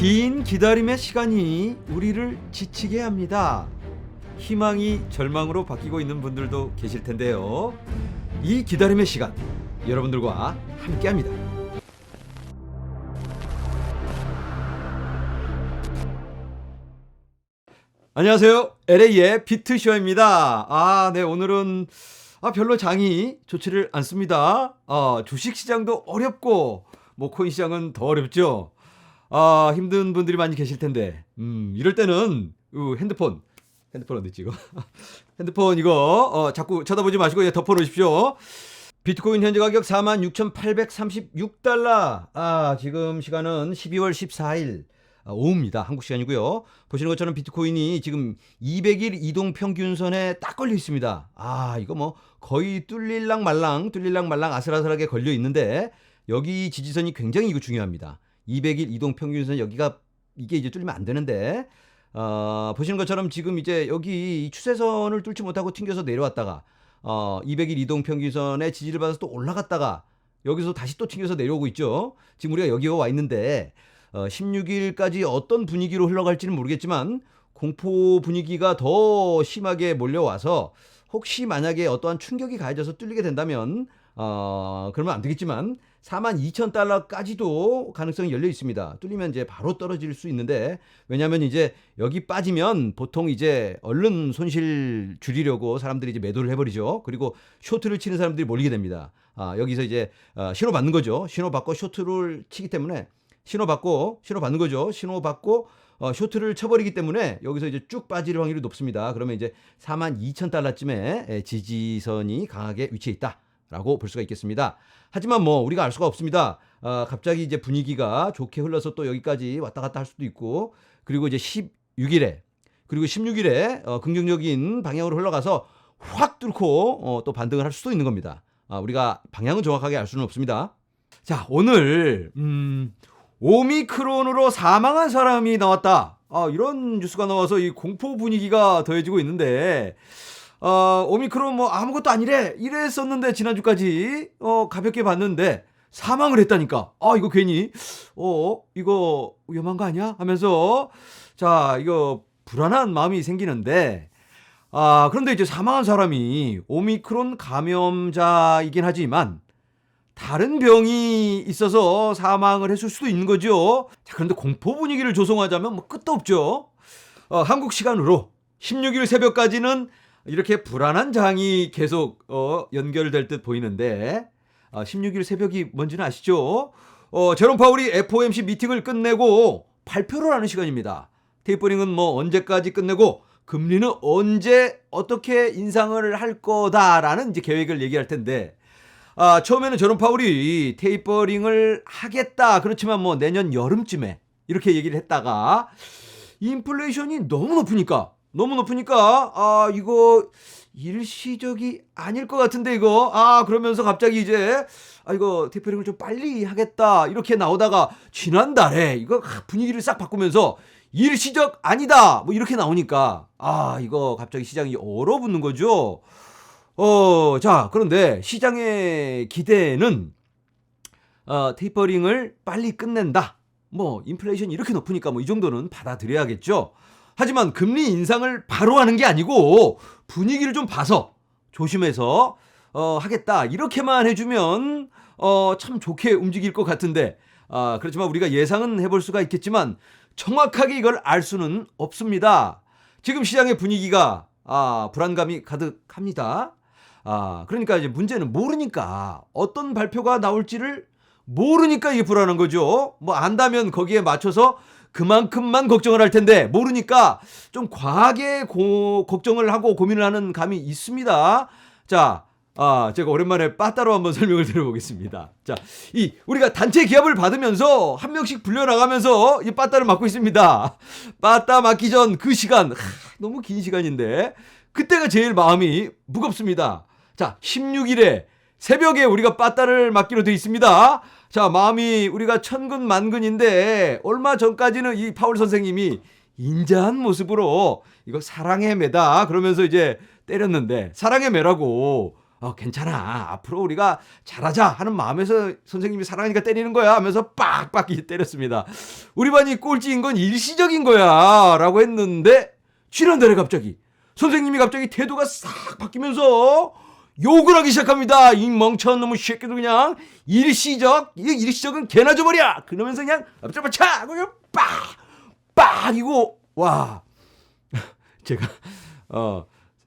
긴 기다림의 시간이 우리를 지치게 합니다. 희망이 절망으로 바뀌고 있는 분들도 계실 텐데요. 이 기다림의 시간, 여러분들과 함께합니다. 안녕하세요. LA의 비트쇼입니다. 네, 오늘은 별로 장이 좋지를 않습니다. 주식시장도 어렵고 코인 시장은 더 어렵죠. 힘든 분들이 많이 계실 텐데, 이럴 때는 핸드폰 어디 있지 이거? 핸드폰 이거 자꾸 쳐다보지 마시고 덮어 놓으십시오. 비트코인 현재 가격 46,836달러. 지금 시간은 12월 14일 오후입니다. 한국 시간이고요. 보시는 것처럼 비트코인이 지금 200일 이동 평균선에 딱 걸려 있습니다. 이거 거의 뚫릴랑 말랑 아슬아슬하게 걸려 있는데, 여기 지지선이 굉장히 이거 중요합니다. 200일 이동 평균선 이게 이제 뚫리면 안 되는데, 보시는 것처럼 지금 이제 여기 추세선을 뚫지 못하고 튕겨서 내려왔다가 200일 이동 평균선에 지지를 받아서 또 올라갔다가 여기서 다시 또 튕겨서 내려오고 있죠. 지금 우리가 여기 와 있는데 16일까지 어떤 분위기로 흘러갈지는 모르겠지만, 공포 분위기가 더 심하게 몰려와서 혹시 만약에 어떠한 충격이 가해져서 뚫리게 된다면 그러면 안 되겠지만 42,000달러까지도 가능성이 열려 있습니다. 뚫리면 이제 바로 떨어질 수 있는데, 왜냐하면 이제 여기 빠지면 보통 이제 얼른 손실 줄이려고 사람들이 이제 매도를 해버리죠. 그리고 쇼트를 치는 사람들이 몰리게 됩니다. 여기서 이제 신호 받는 거죠. 신호 받고 쇼트를 치기 때문에 신호 받는 거죠. 신호 받고 쇼트를 쳐버리기 때문에 여기서 이제 쭉 빠질 확률이 높습니다. 그러면 이제 42,000달러쯤에 지지선이 강하게 위치해 있다라고 볼 수가 있겠습니다. 하지만 우리가 알 수가 없습니다. 갑자기 이제 분위기가 좋게 흘러서 또 여기까지 왔다 갔다 할 수도 있고, 그리고 이제 16일에 긍정적인 방향으로 흘러가서 확 뚫고 또 반등을 할 수도 있는 겁니다. 우리가 방향은 정확하게 알 수는 없습니다. 자, 오늘 오미크론으로 사망한 사람이 나왔다. 이런 뉴스가 나와서 이 공포 분위기가 더해지고 있는데, 오미크론 아무것도 아니래 이랬었는데 지난주까지 가볍게 봤는데 사망을 했다니까. 이거 괜히 이거 위험한 거 아니야 하면서 이거 불안한 마음이 생기는데, 그런데 이제 사망한 사람이 오미크론 감염자이긴 하지만 다른 병이 있어서 사망을 했을 수도 있는 거죠. 자, 그런데 공포 분위기를 조성하자면 끝도 없죠. 한국 시간으로 16일 새벽까지는 이렇게 불안한 장이 계속 연결될 듯 보이는데, 16일 새벽이 뭔지는 아시죠? 제롬 파월이 FOMC 미팅을 끝내고 발표를 하는 시간입니다. 테이퍼링은 언제까지 끝내고 금리는 언제 어떻게 인상을 할 거다라는 이제 계획을 얘기할 텐데, 처음에는 제롬 파월이 테이퍼링을 하겠다, 그렇지만 내년 여름쯤에 이렇게 얘기를 했다가 인플레이션이 너무 높으니까 이거 일시적이 아닐 것 같은데 이거 그러면서 갑자기 이제 이거 테이퍼링을 좀 빨리 하겠다 이렇게 나오다가 지난달에 이거 분위기를 싹 바꾸면서 일시적 아니다 이렇게 나오니까 이거 갑자기 시장이 얼어붙는 거죠. 자, 그런데 시장의 기대는 테이퍼링을 빨리 끝낸다, 인플레이션이 이렇게 높으니까 이 정도는 받아들여야겠죠. 하지만 금리 인상을 바로 하는 게 아니고 분위기를 좀 봐서 조심해서 하겠다 이렇게만 해주면 참 좋게 움직일 것 같은데, 그렇지만 우리가 예상은 해볼 수가 있겠지만 정확하게 이걸 알 수는 없습니다. 지금 시장의 분위기가 불안감이 가득합니다. 그러니까 이제 문제는 모르니까, 어떤 발표가 나올지를 모르니까 이게 불안한 거죠. 안다면 거기에 맞춰서 그만큼만 걱정을 할 텐데, 모르니까 좀 과하게 걱정을 하고 고민을 하는 감이 있습니다. 자, 제가 오랜만에 빠따로 한번 설명을 드려보겠습니다. 자, 우리가 단체 기합을 받으면서 한 명씩 불려나가면서 이 빠따를 맞고 있습니다. 빠따 맞기 전 그 시간, 너무 긴 시간인데 그때가 제일 마음이 무겁습니다. 자, 16일에 새벽에 우리가 빠따를 맞기로 돼 있습니다. 자, 마음이 우리가 천근만근인데, 얼마 전까지는 이 파월 선생님이 인자한 모습으로 이거 사랑의 매다 그러면서 이제 때렸는데, 사랑의 매라고 괜찮아. 앞으로 우리가 잘하자 하는 마음에서 선생님이 사랑하니까 때리는 거야 하면서 빡빡 때렸습니다. 우리 반이 꼴찌인 건 일시적인 거야 라고 했는데 지난달에 갑자기 선생님이 갑자기 태도가 싹 바뀌면서 욕을 하기 시작합니다. 이 멍청한 놈의 새끼도 그냥 일시적은 개나 줘버려 그러면서 그냥 앞잡아차 그냥 빡 이거 와 제가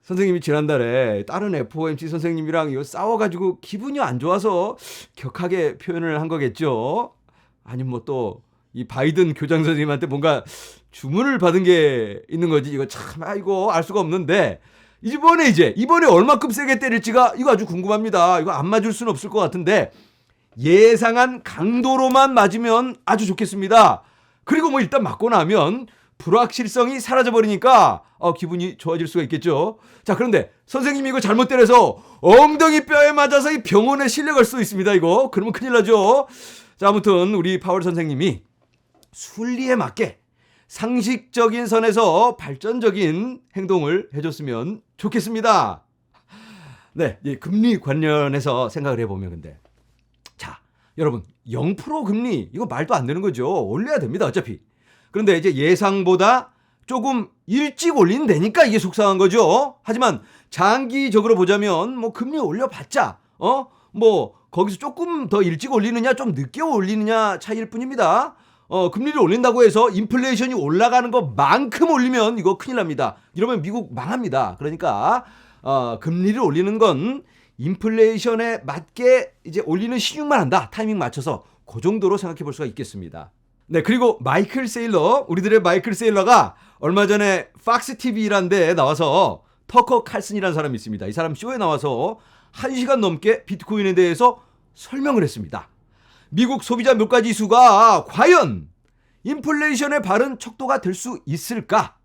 선생님이 지난달에 다른 FOMC 선생님이랑 이거 싸워가지고 기분이 안 좋아서 격하게 표현을 한 거겠죠. 아니면 뭐 또 이 바이든 교장 선생님한테 뭔가 주문을 받은 게 있는 거지. 이거 참 이거 알 수가 없는데 이번에 얼마큼 세게 때릴지가 이거 아주 궁금합니다. 이거 안 맞을 수는 없을 것 같은데 예상한 강도로만 맞으면 아주 좋겠습니다. 그리고 뭐 일단 맞고 나면 불확실성이 사라져버리니까 기분이 좋아질 수가 있겠죠. 자, 그런데 선생님이 이거 잘못 때려서 엉덩이 뼈에 맞아서 이 병원에 실려갈 수도 있습니다. 이거 그러면 큰일 나죠. 자, 아무튼 우리 파월 선생님이 순리에 맞게 상식적인 선에서 발전적인 행동을 해줬으면 좋겠습니다. 네, 금리 관련해서 생각을 해보면 근데 자, 여러분 0% 금리 이거 말도 안 되는 거죠. 올려야 됩니다. 어차피. 그런데 이제 예상보다 조금 일찍 올리는 데니까 이게 속상한 거죠. 하지만 장기적으로 보자면 뭐 금리 올려봤자 뭐 거기서 조금 더 일찍 올리느냐 좀 늦게 올리느냐 차이일 뿐입니다. 금리를 올린다고 해서 인플레이션이 올라가는 것만큼 올리면 이거 큰일 납니다. 이러면 미국 망합니다. 그러니까 금리를 올리는 건 인플레이션에 맞게 이제 올리는 신용만 한다. 타이밍 맞춰서 그 정도로 생각해 볼 수가 있겠습니다. 네, 그리고 마이클 세일러, 우리들의 마이클 세일러가 얼마 전에 팍스 TV라는 데에 나와서 터커 칼슨이라는 사람이 있습니다. 이 사람 쇼에 나와서 1시간 넘게 비트코인에 대해서 설명을 했습니다. 미국 소비자 물가지수가 과연 인플레이션의 바른 척도가 될 수 있을까?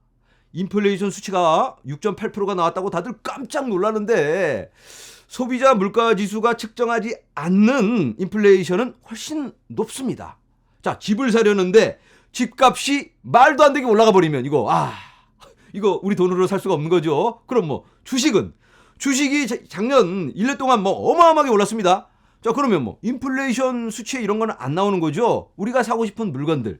인플레이션 수치가 6.8%가 나왔다고 다들 깜짝 놀라는데 소비자 물가지수가 측정하지 않는 인플레이션은 훨씬 높습니다. 자, 집을 사려는데 집값이 말도 안 되게 올라가 버리면 이거 우리 돈으로 살 수가 없는 거죠. 그럼 뭐 주식이 작년 1년 동안 뭐 어마어마하게 올랐습니다. 자, 그러면 뭐 인플레이션 수치에 이런 거는 안 나오는 거죠. 우리가 사고 싶은 물건들,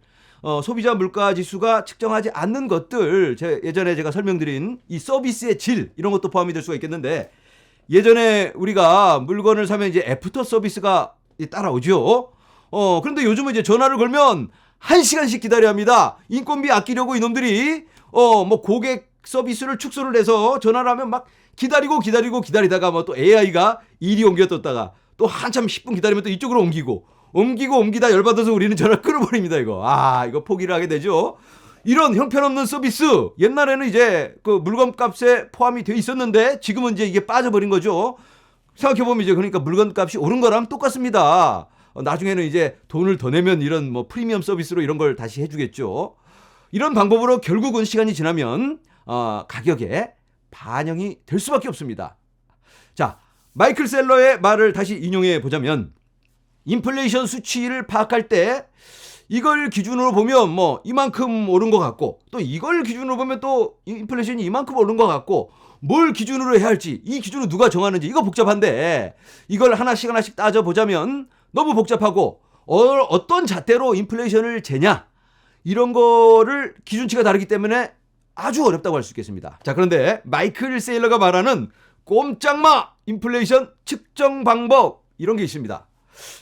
소비자 물가 지수가 측정하지 않는 것들, 예전에 제가 설명드린 이 서비스의 질 이런 것도 포함이 될 수가 있겠는데 예전에 우리가 물건을 사면 이제 애프터 서비스가 따라오죠. 그런데 요즘은 이제 전화를 걸면 1시간씩 기다려야 합니다. 인건비 아끼려고 이놈들이 뭐 고객 서비스를 축소를 해서 전화를 하면 막 기다리다가 뭐 또 AI가 이리 옮겨뒀다가 또 한참 10분 기다리면 또 이쪽으로 옮기다 열받아서 우리는 전화를 끊어버립니다. 이거 포기를 하게 되죠. 이런 형편없는 서비스 옛날에는 이제 그 물건값에 포함이 돼 있었는데 지금은 이제 이게 빠져버린 거죠. 생각해보면 이제 그러니까 물건값이 오른 거랑 똑같습니다. 나중에는 이제 돈을 더 내면 이런 뭐 프리미엄 서비스로 이런 걸 다시 해주겠죠. 이런 방법으로 결국은 시간이 지나면 가격에 반영이 될 수밖에 없습니다. 자, 마이클 셀러의 말을 다시 인용해 보자면 인플레이션 수치를 파악할 때 이걸 기준으로 보면 뭐 이만큼 오른 것 같고 또 이걸 기준으로 보면 또 인플레이션이 이만큼 오른 것 같고 뭘 기준으로 해야 할지 이 기준을 누가 정하는지 이거 복잡한데 이걸 하나씩 따져보자면 너무 복잡하고 어떤 잣대로 인플레이션을 재냐 이런 거를 기준치가 다르기 때문에 아주 어렵다고 할 수 있겠습니다. 자, 그런데 마이클 세일러가 말하는 꼼짝마 인플레이션 측정 방법 이런 게 있습니다.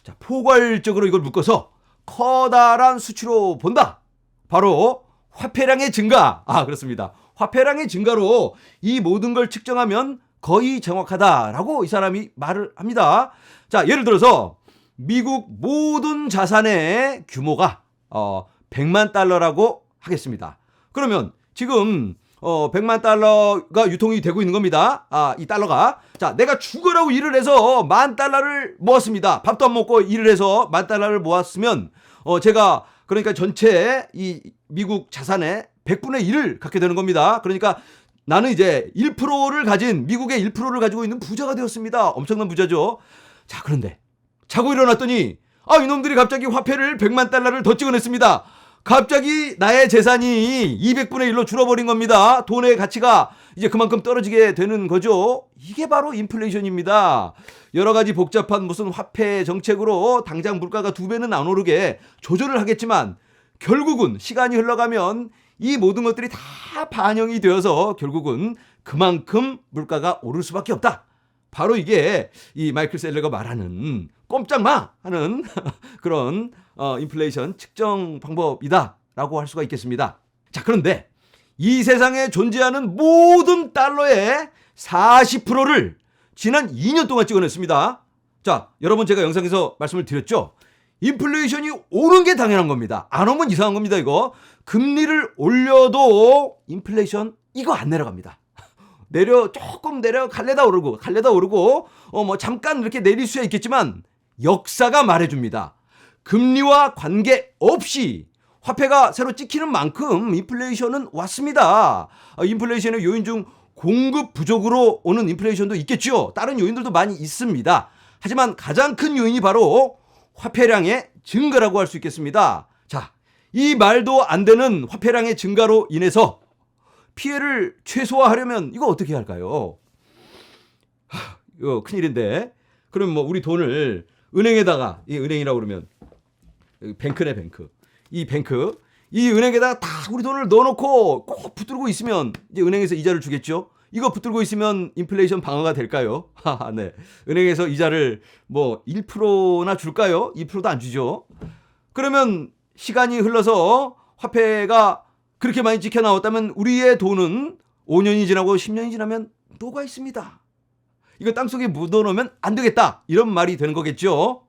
자, 포괄적으로 이걸 묶어서 커다란 수치로 본다. 바로 화폐량의 증가. 그렇습니다. 화폐량의 증가로 이 모든 걸 측정하면 거의 정확하다라고 이 사람이 말을 합니다. 자, 예를 들어서 미국 모든 자산의 규모가 100만 달러라고 하겠습니다. 그러면 지금 100만 달러가 유통이 되고 있는 겁니다. 이 달러가. 자, 내가 죽으라고 일을 해서 10,000달러를 모았습니다. 밥도 안 먹고 일을 해서 10,000달러를 모았으면 제가 그러니까 전체 이 미국 자산의 100분의 1을 갖게 되는 겁니다. 그러니까 나는 이제 미국의 1%를 가지고 있는 부자가 되었습니다. 엄청난 부자죠. 자, 그런데 자고 일어났더니 이놈들이 갑자기 화폐를 100만 달러를 더 찍어냈습니다. 갑자기 나의 재산이 200분의 1로 줄어버린 겁니다. 돈의 가치가 이제 그만큼 떨어지게 되는 거죠. 이게 바로 인플레이션입니다. 여러 가지 복잡한 무슨 화폐 정책으로 당장 물가가 2배는 안 오르게 조절을 하겠지만 결국은 시간이 흘러가면 이 모든 것들이 다 반영이 되어서 결국은 그만큼 물가가 오를 수밖에 없다. 바로 이게 이 마이클 셀러가 말하는 꼼짝마 하는 그런 인플레이션 측정 방법이다라고 할 수가 있겠습니다. 자, 그런데 이 세상에 존재하는 모든 달러의 40%를 지난 2년 동안 찍어냈습니다. 자, 여러분 제가 영상에서 말씀을 드렸죠. 인플레이션이 오는 게 당연한 겁니다. 안 오면 이상한 겁니다. 이거 금리를 올려도 인플레이션 이거 안 내려갑니다. 조금 갈래다 오르고 뭐 잠깐 이렇게 내릴 수야 있겠지만 역사가 말해줍니다. 금리와 관계없이 화폐가 새로 찍히는 만큼 인플레이션은 왔습니다. 인플레이션의 요인 중 공급 부족으로 오는 인플레이션도 있겠죠. 다른 요인들도 많이 있습니다. 하지만 가장 큰 요인이 바로 화폐량의 증가라고 할 수 있겠습니다. 자, 이 말도 안 되는 화폐량의 증가로 인해서 피해를 최소화하려면 이거 어떻게 할까요? 이거 큰일인데. 그럼 뭐 우리 돈을 은행에다가, 이 은행이라고 그러면 뱅크네, 뱅크. 이 은행에다가 다 우리 돈을 넣어놓고 꼭 붙들고 있으면 이제 은행에서 이자를 주겠죠. 이거 붙들고 있으면 인플레이션 방어가 될까요? 네. 은행에서 이자를 뭐 1%나 줄까요? 2%도 안 주죠. 그러면 시간이 흘러서 화폐가 그렇게 많이 찍혀 나왔다면 우리의 돈은 5년이 지나고 10년이 지나면 녹아 있습니다. 이거 땅속에 묻어놓으면 안 되겠다. 이런 말이 되는 거겠죠.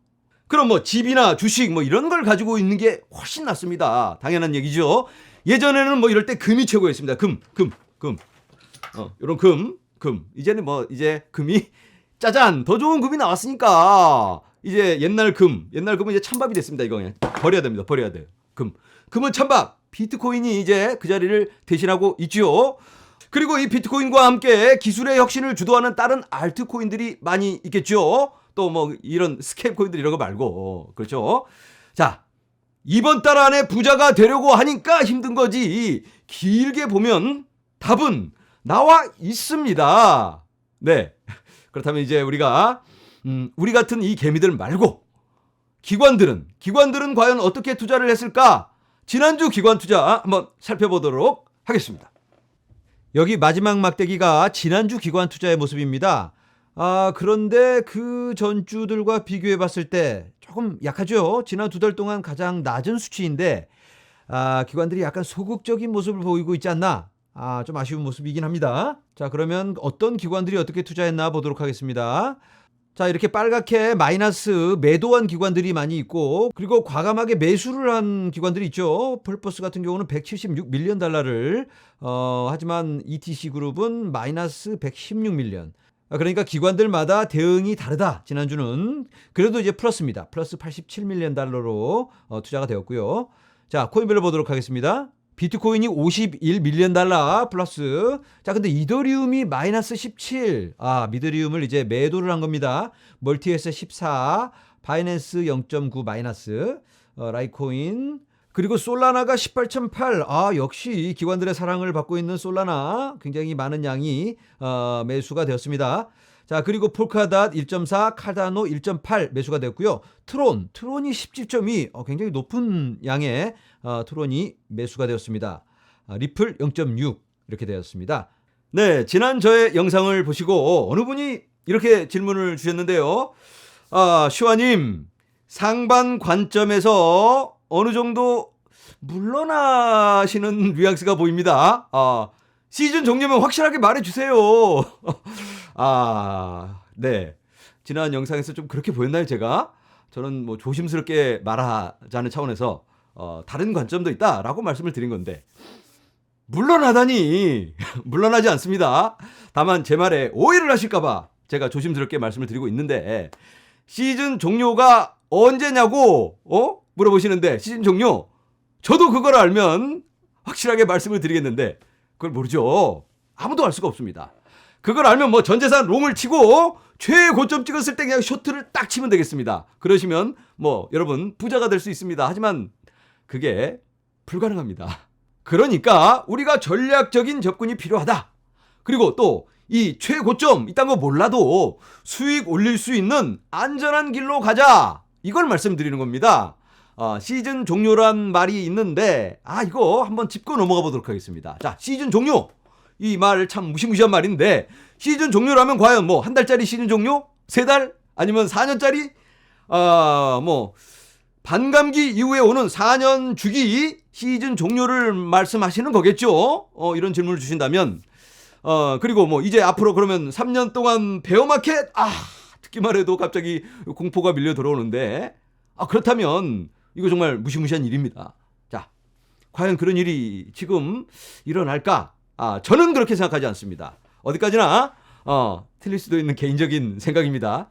그럼 뭐 집이나 주식 뭐 이런 걸 가지고 있는 게 훨씬 낫습니다. 당연한 얘기죠. 예전에는 뭐 이럴 때 금이 최고였습니다. 금. 요런 금. 이제는 이제 금이 짜잔 더 좋은 금이 나왔으니까 이제 옛날 금은 이제 찬밥이 됐습니다. 이거 그냥 버려야 됩니다. 버려야 돼요. 금은 찬밥. 비트코인이 이제 그 자리를 대신하고 있죠. 그리고 이 비트코인과 함께 기술의 혁신을 주도하는 다른 알트코인들이 많이 있겠죠. 또 뭐 이런 스캡 코인들 이런 거 말고. 그렇죠. 자, 이번 달 안에 부자가 되려고 하니까 힘든 거지. 길게 보면 답은 나와 있습니다. 네. 그렇다면 이제 우리가 우리 같은 이 개미들 말고 기관들은 과연 어떻게 투자를 했을까? 지난주 기관 투자 한번 살펴보도록 하겠습니다. 여기 마지막 막대기가 지난주 기관 투자의 모습입니다. 그런데 그 전주들과 비교해 봤을 때 조금 약하죠. 지난 2달 동안 가장 낮은 수치인데 기관들이 약간 소극적인 모습을 보이고 있지 않나? 좀 아쉬운 모습이긴 합니다. 자, 그러면 어떤 기관들이 어떻게 투자했나 보도록 하겠습니다. 자, 이렇게 빨갛게 마이너스 매도한 기관들이 많이 있고, 그리고 과감하게 매수를 한 기관들이 있죠. 펄퍼스 같은 경우는 176 밀리언 달러를, 하지만 ETC 그룹은 마이너스 116 밀리언. 그러니까 기관들마다 대응이 다르다. 지난주는 그래도 이제 플러스입니다. 플러스 87 밀리언 달러로 투자가 되었고요. 자, 코인별로 보도록 하겠습니다. 비트코인이 51 밀리언 달러 플러스. 자, 근데 이더리움이 마이너스 17. 미더리움을 이제 매도를 한 겁니다. 멀티에서 14, 바이낸스 0.9 마이너스, 라이코인. 그리고 솔라나가 18.8. 역시 기관들의 사랑을 받고 있는 솔라나 굉장히 많은 양이 매수가 되었습니다. 자, 그리고 폴카닷 1.4, 카다노 1.8 매수가 되었고요. 트론이 17.2, 굉장히 높은 양의 트론이 매수가 되었습니다. 리플 0.6 이렇게 되었습니다. 네, 지난 저의 영상을 보시고 어느 분이 이렇게 질문을 주셨는데요. 슈아님, 상반 관점에서 어느 정도 물러나시는 뉘앙스가 보입니다. 시즌 종료면 확실하게 말해주세요. 네. 지난 영상에서 좀 그렇게 보였나요, 제가? 저는 뭐 조심스럽게 말하자는 차원에서 다른 관점도 있다라고 말씀을 드린 건데, 물러나다니 물러나지 않습니다. 다만 제 말에 오해를 하실까봐 제가 조심스럽게 말씀을 드리고 있는데, 시즌 종료가 언제냐고 물어보시는데, 시즌 종료 저도 그걸 알면 확실하게 말씀을 드리겠는데 그걸 모르죠. 아무도 알 수가 없습니다. 그걸 알면 뭐 전재산 롱을 치고 최고점 찍었을 때 그냥 쇼트를 딱 치면 되겠습니다. 그러시면 뭐 여러분 부자가 될 수 있습니다. 하지만 그게 불가능합니다. 그러니까 우리가 전략적인 접근이 필요하다. 그리고 또 이 최고점 이딴 거 몰라도 수익 올릴 수 있는 안전한 길로 가자. 이걸 말씀드리는 겁니다. 시즌 종료란 말이 있는데 이거 한번 짚고 넘어가 보도록 하겠습니다. 자, 시즌 종료. 이 말 참 무시무시한 말인데 시즌 종료라면 과연 뭐 한 달짜리 시즌 종료? 3달? 아니면 4년짜리? 반감기 이후에 오는 4년 주기 시즌 종료를 말씀하시는 거겠죠? 이런 질문을 주신다면 그리고 뭐 이제 앞으로 그러면 3년 동안 베어마켓? 듣기만 해도 갑자기 공포가 밀려 들어오는데 그렇다면 이거 정말 무시무시한 일입니다. 자, 과연 그런 일이 지금 일어날까? 저는 그렇게 생각하지 않습니다. 어디까지나 틀릴 수도 있는 개인적인 생각입니다.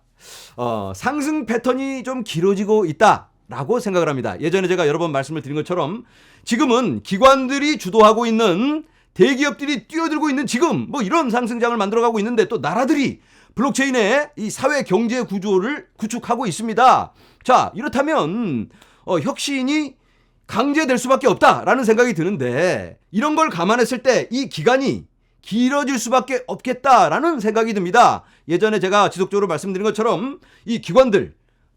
상승 패턴이 좀 길어지고 있다라고 생각을 합니다. 예전에 제가 여러 번 말씀을 드린 것처럼 지금은 기관들이 주도하고 있는 대기업들이 뛰어들고 있는 지금 뭐 이런 상승장을 만들어가고 있는데 또 나라들이 블록체인의 이 사회 경제 구조를 구축하고 있습니다. 자, 이렇다면 혁신이 강제될 수밖에 없다라는 생각이 드는데 이런 걸 감안했을 때 이 기간이 길어질 수밖에 없겠다라는 생각이 듭니다. 예전에 제가 지속적으로 말씀드린 것처럼 이 기관들,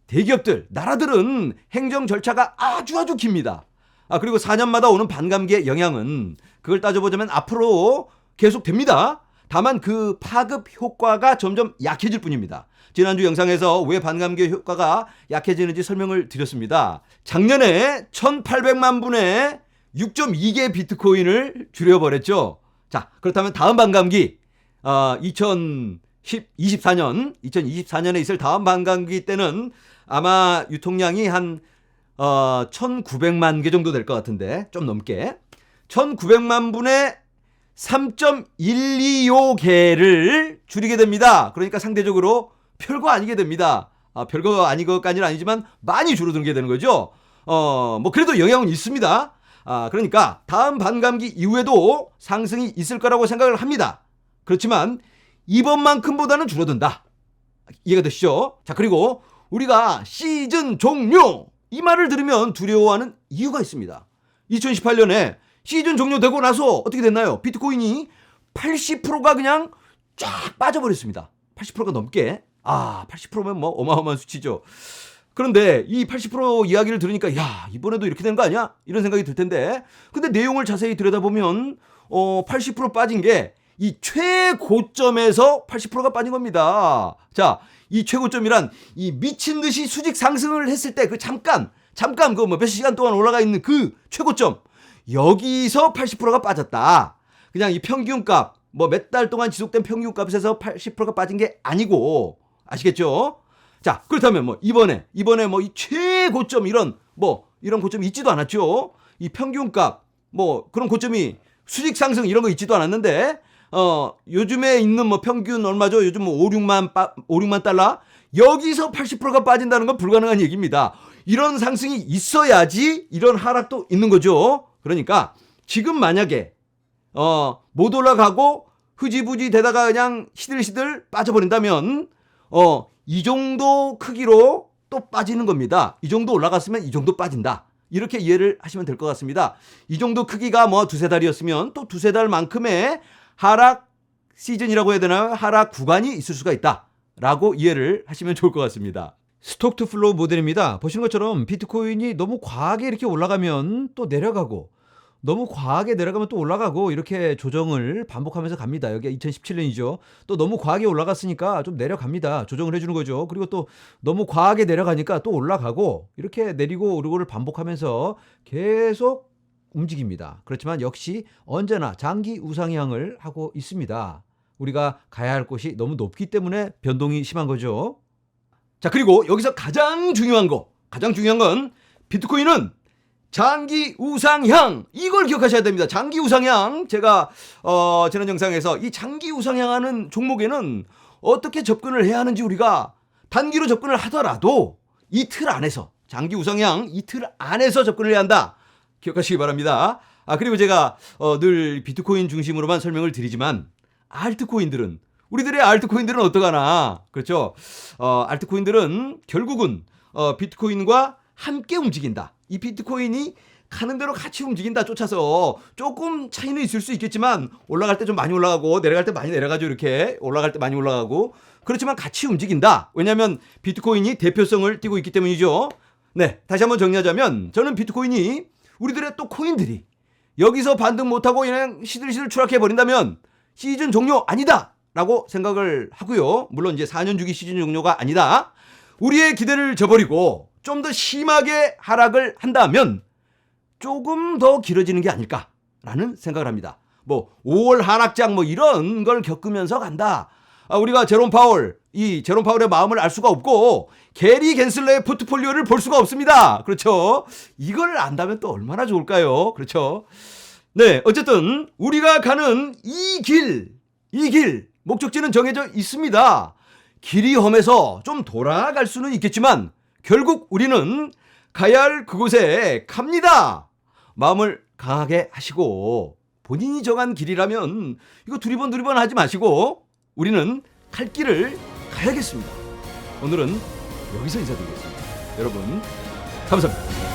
대기업들, 나라들은 행정 절차가 아주 깁니다. 그리고 4년마다 오는 반감기의 영향은 그걸 따져보자면 앞으로 계속 됩니다. 다만 그 파급 효과가 점점 약해질 뿐입니다. 지난주 영상에서 왜 반감기 효과가 약해지는지 설명을 드렸습니다. 작년에 1800만 분의 6.2개 비트코인을 줄여버렸죠. 자, 그렇다면 다음 반감기 2024년에 있을 다음 반감기 때는 아마 유통량이 한 1900만 개 정도 될 것 같은데 좀 넘게 1900만 분의 3.125개를 줄이게 됩니다. 그러니까 상대적으로 별거 아니게 됩니다. 별거 아닌 것까지는 아니지만 많이 줄어들게 되는 거죠. 뭐 그래도 영향은 있습니다. 그러니까 다음 반감기 이후에도 상승이 있을 거라고 생각을 합니다. 그렇지만 이번만큼보다는 줄어든다. 이해가 되시죠? 자, 그리고 우리가 시즌 종료 이 말을 들으면 두려워하는 이유가 있습니다. 2018년에 시즌 종료되고 나서 어떻게 됐나요? 비트코인이 80%가 그냥 쫙 빠져버렸습니다. 80%가 넘게. 80%면 뭐 어마어마한 수치죠. 그런데 이 80% 이야기를 들으니까 이번에도 이렇게 된 거 아니야? 이런 생각이 들 텐데 근데 내용을 자세히 들여다보면 80% 빠진 게 이 최고점에서 80%가 빠진 겁니다. 자, 이 최고점이란 이 미친 듯이 수직 상승을 했을 때 그 잠깐 그 뭐 몇 시간 동안 올라가 있는 그 최고점 여기서 80%가 빠졌다. 그냥 이 평균값 뭐 몇 달 동안 지속된 평균값에서 80%가 빠진 게 아니고 아시겠죠? 자, 그렇다면 뭐 이번에 뭐 이 최고점 이런 고점이 있지도 않았죠. 이 평균값 뭐 그런 고점이 수직 상승 이런 거 있지도 않았는데 요즘에 있는 뭐 평균 얼마죠? 요즘 뭐 5-6만 달러? 여기서 80%가 빠진다는 건 불가능한 얘기입니다. 이런 상승이 있어야지 이런 하락도 있는 거죠. 그러니까 지금 만약에 못 올라가고 흐지부지 되다가 그냥 시들시들 빠져버린다면 이 정도 크기로 또 빠지는 겁니다. 이 정도 올라갔으면 이 정도 빠진다. 이렇게 이해를 하시면 될 것 같습니다. 이 정도 크기가 뭐 2-3달이었으면 또 2-3달만큼의 하락 시즌이라고 해야 되나요? 하락 구간이 있을 수가 있다라고 이해를 하시면 좋을 것 같습니다. 스톡 투 플로우 모델입니다. 보시는 것처럼 비트코인이 너무 과하게 이렇게 올라가면 또 내려가고 너무 과하게 내려가면 또 올라가고 이렇게 조정을 반복하면서 갑니다. 여기 2017년이죠. 또 너무 과하게 올라갔으니까 좀 내려갑니다. 조정을 해주는 거죠. 그리고 또 너무 과하게 내려가니까 또 올라가고 이렇게 내리고 오르고를 반복하면서 계속 움직입니다. 그렇지만 역시 언제나 장기 우상향을 하고 있습니다. 우리가 가야 할 곳이 너무 높기 때문에 변동이 심한 거죠. 자, 그리고 여기서 가장 중요한 건 비트코인은 장기 우상향 이걸 기억하셔야 됩니다. 장기 우상향 제가 지난 영상에서 이 장기 우상향하는 종목에는 어떻게 접근을 해야 하는지 우리가 단기로 접근을 하더라도 이 틀 안에서 장기 우상향 이 틀 안에서 접근을 해야 한다. 기억하시기 바랍니다. 그리고 제가 늘 비트코인 중심으로만 설명을 드리지만 우리들의 알트코인들은 어떡하나. 그렇죠. 알트코인들은 결국은 비트코인과 함께 움직인다. 이 비트코인이 가는 대로 같이 움직인다 쫓아서 조금 차이는 있을 수 있겠지만 올라갈 때 좀 많이 올라가고 내려갈 때 많이 내려가죠. 이렇게 올라갈 때 많이 올라가고 그렇지만 같이 움직인다. 왜냐하면 비트코인이 대표성을 띠고 있기 때문이죠. 네, 다시 한번 정리하자면 저는 비트코인이 우리들의 또 코인들이 여기서 반등 못하고 그냥 시들시들 추락해버린다면 시즌 종료 아니다 라고 생각을 하고요. 물론 이제 4년 주기 시즌 종료가 아니다. 우리의 기대를 저버리고 좀 더 심하게 하락을 한다면 조금 더 길어지는 게 아닐까라는 생각을 합니다. 뭐 5월 하락장 뭐 이런 걸 겪으면서 간다. 우리가 제롬 파월의 마음을 알 수가 없고 게리 겐슬러의 포트폴리오를 볼 수가 없습니다. 그렇죠? 이걸 안다면 또 얼마나 좋을까요? 그렇죠? 네, 어쨌든 우리가 가는 이 길 목적지는 정해져 있습니다. 길이 험해서 좀 돌아갈 수는 있겠지만 결국 우리는 가야 할 그곳에 갑니다. 마음을 강하게 하시고 본인이 정한 길이라면 이거 두리번 하지 마시고 우리는 갈 길을 가야겠습니다. 오늘은 여기서 인사드리겠습니다. 여러분 감사합니다.